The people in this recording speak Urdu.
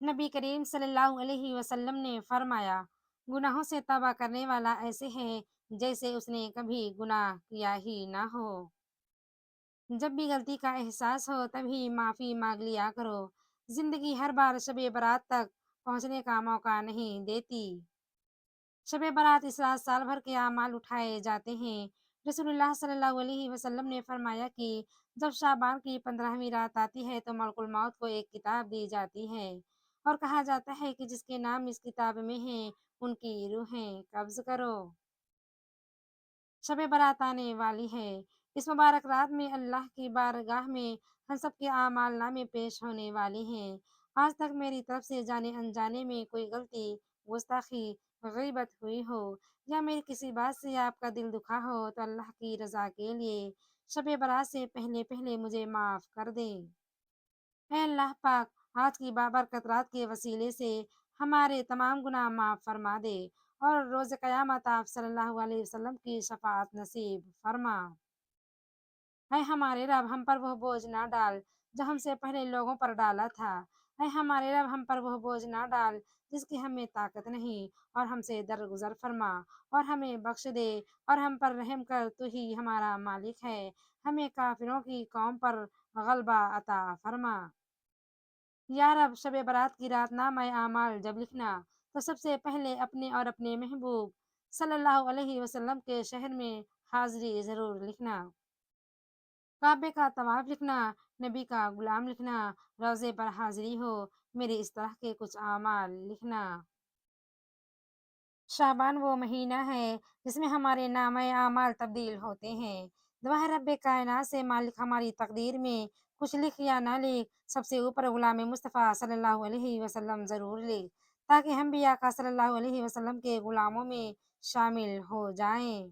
نبی کریم صلی اللہ علیہ وسلم نے فرمایا، گناہوں سے توبہ کرنے والا ایسے ہے جیسے اس نے کبھی گناہ کیا ہی نہ ہو۔ جب بھی غلطی کا احساس ہو تبھی معافی مانگ لیا کرو۔ زندگی ہر بار شب برات تک پہنچنے کا موقع نہیں دیتی۔ شب برات اس رات سال بھر کے اعمال اٹھائے جاتے ہیں۔ رسول اللہ صلی اللہ علیہ وسلم نے فرمایا کہ جب شعبان کی 15ویں رات آتی ہے تو ملک الموت کو ایک کتاب دی جاتی ہے اور کہا جاتا ہے کہ جس کے نام اس کتاب میں ہیں ان کی روحیں قبض کرو۔ شب برات آنے والی ہے۔ اس مبارک رات میں اللہ کی بارگاہ میں ہم سب کے اعمال نامے پیش ہونے والے ہیں۔ آج تک میری طرف سے جانے انجانے میں کوئی غلطی، گستاخی، غیبت ہوئی ہو یا میری کسی بات سے آپ کا دل دکھا ہو تو اللہ کی رضا کے لیے شب برات سے پہلے پہلے مجھے معاف کر دیں۔ اے اللہ پاک، آج کی بابرکت رات کے وسیلے سے ہمارے تمام گناہ معاف فرما دے اور روز قیامت آپ صلی اللہ علیہ وسلم کی شفاعت نصیب فرما۔ اے ہمارے رب، ہم پر وہ بوجھ نہ ڈال جو ہم سے پہلے لوگوں پر ڈالا تھا۔ اے ہمارے رب، ہم پر وہ بوجھ نہ ڈال جس کی ہمیں طاقت نہیں، اور ہم سے درگزر فرما اور ہمیں بخش دے اور ہم پر رحم کر، تو ہی ہمارا مالک ہے۔ ہمیں کافروں کی قوم پر غلبہ عطا فرما۔ یا رب، شب برات کی رات نامہ اعمال جب لکھنا تو سب سے پہلے اپنے اور اپنے محبوب صلی اللہ علیہ وسلم کے شہر میں حاضری ضرور لکھنا۔ کعبے کا طواف لکھنا، نبی کا غلام لکھنا، روضے پر حاضری ہو، میرے اس طرح کے کچھ اعمال لکھنا۔ شعبان وہ مہینہ ہے جس میں ہمارے نامہ اعمال تبدیل ہوتے ہیں۔ دعا ہے رب کائنات سے مالک ہماری تقدیر میں کچھ لکھ یا نہ لکھ، سب سے اوپر غلام مصطفیٰ صلی اللہ علیہ وسلم ضرور لکھ، تاکہ ہم بھی آقا صلی اللہ علیہ وسلم کے غلاموں میں شامل ہو جائیں۔